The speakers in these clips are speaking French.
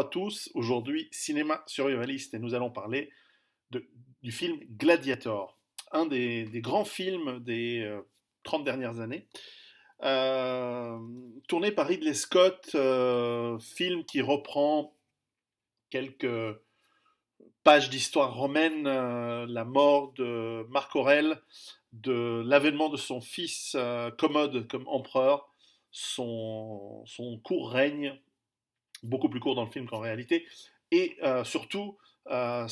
à tous, aujourd'hui cinéma survivaliste et nous allons parler du film Gladiator, un des grands films des 30 dernières années, euh, tourné par Ridley Scott, film qui reprend quelques pages d'histoire romaine, la mort de Marc Aurèle, de l'avènement de son fils Commode comme empereur, son court règne beaucoup plus court dans le film qu'en réalité, et surtout sa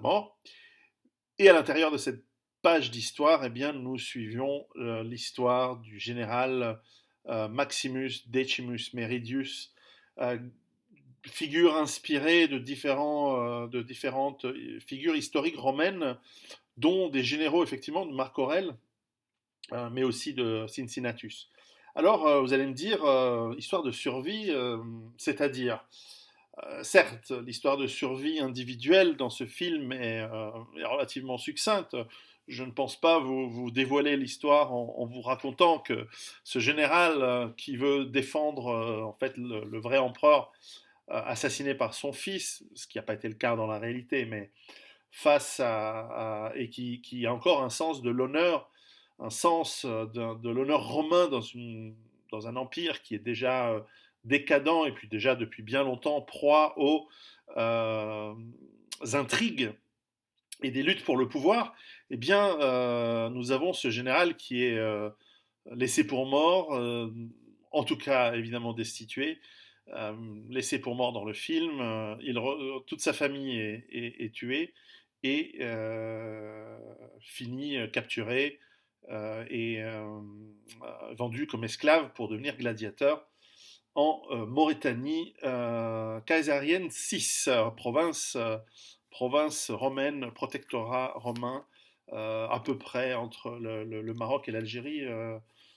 mort. Et à l'intérieur de cette page d'histoire, eh bien, nous suivions l'histoire du général Maximus Decimus Meridius, euh, figure inspirée de différentes figures historiques romaines, dont des généraux effectivement de Marc Aurèle, mais aussi de Cincinnatus. Alors, vous allez me dire, histoire de survie, c'est-à-dire, certes, l'histoire de survie individuelle dans ce film est relativement succincte. Je ne pense pas vous dévoiler l'histoire en vous racontant que ce général qui veut défendre en fait le vrai empereur assassiné par son fils, ce qui n'a pas été le cas dans la réalité, mais et qui a encore un sens de l'honneur, un sens de l'honneur romain dans un empire qui est déjà décadent et puis déjà depuis bien longtemps proie aux intrigues et des luttes pour le pouvoir, eh bien, nous avons ce général qui est laissé pour mort, en tout cas évidemment destitué, euh, laissé pour mort dans le film. Toute sa famille est tuée et finit capturé et vendu comme esclave pour devenir gladiateur en Mauritanie kaisarienne 6, province romaine, protectorat romain, à peu près entre le Maroc et l'Algérie,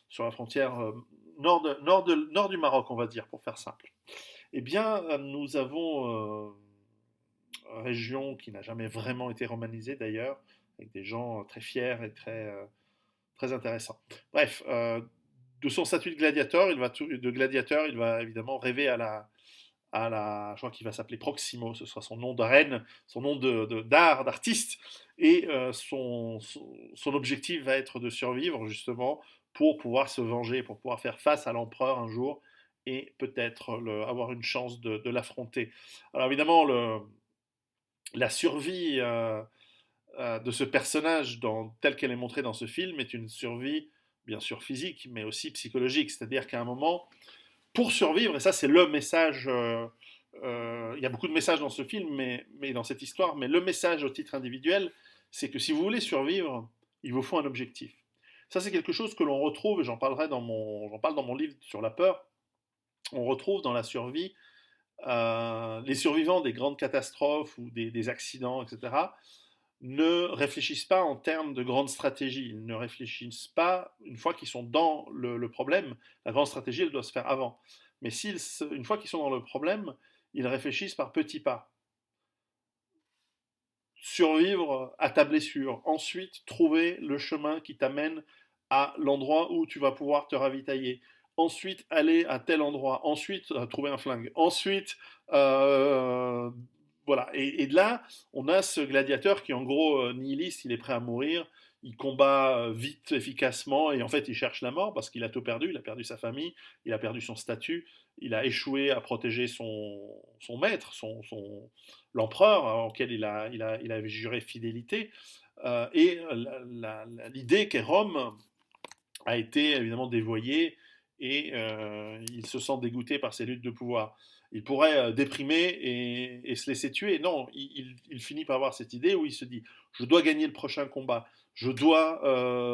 sur la frontière nord du Maroc, on va dire, pour faire simple. Eh bien, nous avons une région qui n'a jamais vraiment été romanisée d'ailleurs, avec des gens très fiers et très intéressants. Bref, de son statut de gladiateur, il va évidemment rêver je crois qu'il va s'appeler Proximo, ce sera son nom de reine, son nom d'artiste, et son objectif va être de survivre justement pour pouvoir se venger, pour pouvoir faire face à l'empereur un jour et peut-être avoir une chance de l'affronter. Alors évidemment, la survie de ce personnage telle qu'elle est montrée dans ce film est une survie bien sûr physique, mais aussi psychologique, c'est-à-dire qu'à un moment, pour survivre, et ça c'est le message, il y a beaucoup de messages dans ce film, mais dans cette histoire, mais le message au titre individuel, c'est que si vous voulez survivre, il vous faut un objectif. Ça c'est quelque chose que l'on retrouve, et j'en parle dans mon livre sur la peur, on retrouve dans la survie, les survivants des grandes catastrophes ou des accidents, etc., ne réfléchissent pas en termes de grande stratégie. Ils ne réfléchissent pas, une fois qu'ils sont dans le problème, la grande stratégie, elle doit se faire avant. Mais une fois qu'ils sont dans le problème, ils réfléchissent par petits pas. Survivre à ta blessure, ensuite trouver le chemin qui t'amène à l'endroit où tu vas pouvoir te ravitailler, ensuite aller à tel endroit, ensuite trouver un flingue, ensuite euh, voilà. Et de là, on a ce gladiateur qui est en gros nihiliste, il est prêt à mourir, il combat vite, efficacement, et en fait il cherche la mort parce qu'il a tout perdu, il a perdu sa famille, il a perdu son statut, il a échoué à protéger son maître, l'empereur auquel il avait juré fidélité. Et l'idée qu'est Rome a été évidemment dévoyée et il se sent dégoûté par ces luttes de pouvoir. Il pourrait déprimer et se laisser tuer. Non, il finit par avoir cette idée où il se dit, je dois gagner le prochain combat, je dois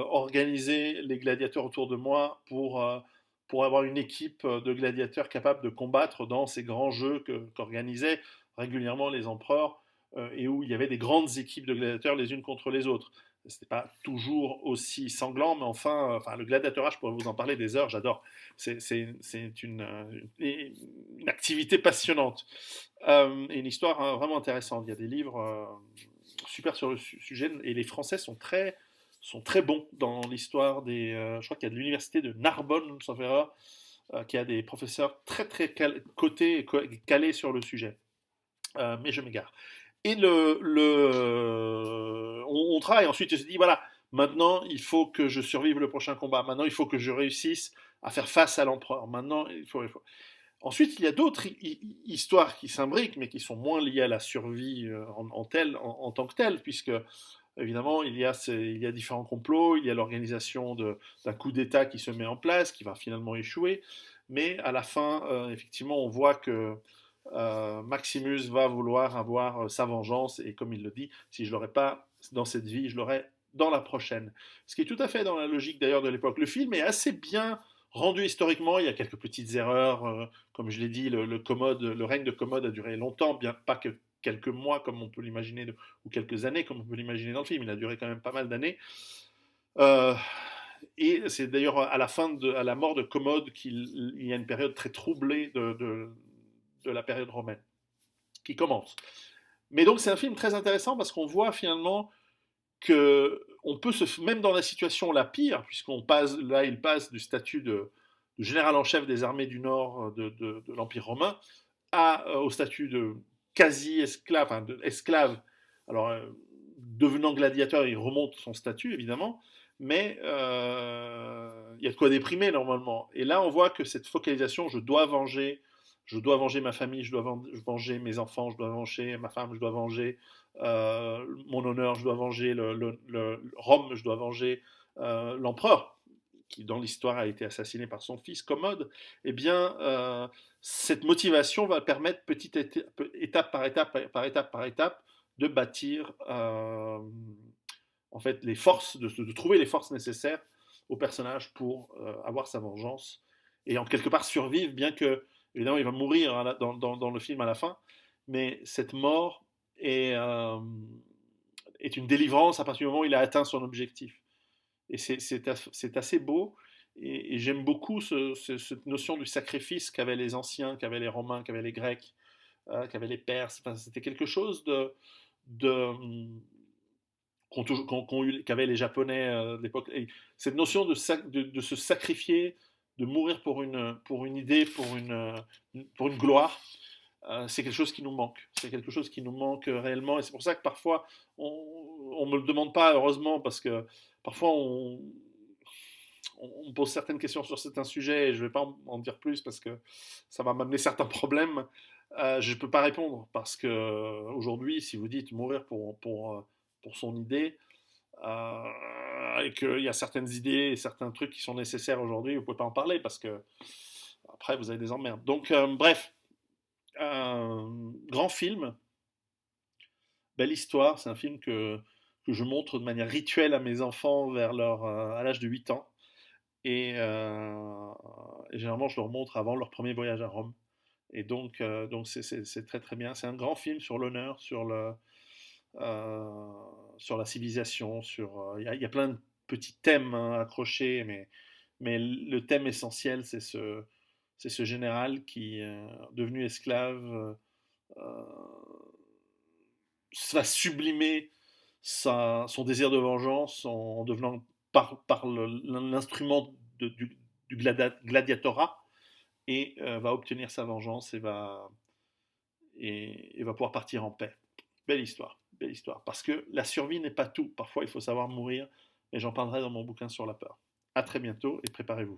organiser les gladiateurs autour de moi pour avoir une équipe de gladiateurs capable de combattre dans ces grands jeux qu'organisaient régulièrement les empereurs et où il y avait des grandes équipes de gladiateurs les unes contre les autres. C'était pas toujours aussi sanglant, mais enfin, le gladiatorage, je pourrais vous en parler des heures, j'adore. C'est une activité passionnante et une histoire vraiment intéressante. Il y a des livres super sur le sujet et les Français sont très bons dans l'histoire je crois qu'il y a de l'université de Narbonne, sauf erreur, qui a des professeurs très très calés sur le sujet. Mais je m'égare. Et on travaille ensuite et se dit voilà, maintenant il faut que je survive le prochain combat. Maintenant il faut que je réussisse à faire face à l'empereur. Maintenant il faut. Ensuite, il y a d'autres histoires qui s'imbriquent, mais qui sont moins liées à la survie en tant que telle, puisque évidemment, il y a différents complots, il y a l'organisation d'un coup d'État qui se met en place, qui va finalement échouer, mais à la fin, effectivement, on voit que Maximus va vouloir avoir sa vengeance, et comme il le dit, si je l'aurais pas dans cette vie, je l'aurai dans la prochaine. Ce qui est tout à fait dans la logique d'ailleurs de l'époque. Le film est assez bien rendu historiquement, il y a quelques petites erreurs, comme je l'ai dit, le règne de Commode a duré longtemps, bien pas que quelques mois comme on peut l'imaginer, ou quelques années comme on peut l'imaginer dans le film, il a duré quand même pas mal d'années. Euh, et c'est d'ailleurs à la mort de Commode qu'il y a une période très troublée de la période romaine qui commence. Mais donc c'est un film très intéressant parce qu'on voit finalement que on peut même dans la situation la pire, puisqu'on passe là, il passe du statut de général en chef des armées du Nord de l'Empire romain au statut de quasi-esclave, enfin esclave. Alors, devenant gladiateur, il remonte son statut, évidemment, mais il y a de quoi déprimer normalement. Et là, on voit que cette focalisation, je dois venger ma famille, je dois venger mes enfants, je dois venger ma femme, je dois venger mon honneur, je dois venger Rome, je dois venger l'empereur, qui dans l'histoire a été assassiné par son fils Commode, eh bien, cette motivation va permettre étape par étape, de bâtir en fait les forces, de trouver les forces nécessaires au personnage pour avoir sa vengeance et en quelque part survivre, bien que évidemment il va mourir dans le film à la fin, mais cette mort est une délivrance à partir du moment où il a atteint son objectif. Et c'est assez beau. Et j'aime beaucoup cette notion du sacrifice qu'avaient les anciens, qu'avaient les Romains, qu'avaient les Grecs, qu'avaient les Perses. Enfin, c'était quelque chose de qu'avaient les Japonais de l'époque. Et cette notion de se sacrifier, de mourir pour une idée, pour une gloire, c'est quelque chose qui nous manque. C'est quelque chose qui nous manque réellement. Et c'est pour ça que parfois, on ne me le demande pas, heureusement, parce que parfois, on me pose certaines questions sur certains sujets et je ne vais pas en dire plus parce que ça va m'amener certains problèmes. Je ne peux pas répondre parce que aujourd'hui, si vous dites mourir pour son idée, et qu'il y a certaines idées et certains trucs qui sont nécessaires aujourd'hui, vous ne pouvez pas en parler parce que après vous avez des emmerdes. Donc, bref, grand film, belle histoire. C'est un film que je montre de manière rituelle à mes enfants à l'âge de 8 ans. Et généralement, je leur montre avant leur premier voyage à Rome. Et donc c'est très très bien. C'est un grand film sur l'honneur, euh, sur la civilisation, il y a plein de petits thèmes hein, accrochés, mais le thème essentiel, c'est ce général qui, devenu esclave, euh, va sublimer son désir de vengeance en devenant par l'instrument du gladiatorat et va obtenir sa vengeance et va pouvoir partir en paix. Belle histoire, belle histoire. Parce que la survie n'est pas tout. Parfois, il faut savoir mourir, et j'en parlerai dans mon bouquin sur la peur. À très bientôt et préparez-vous.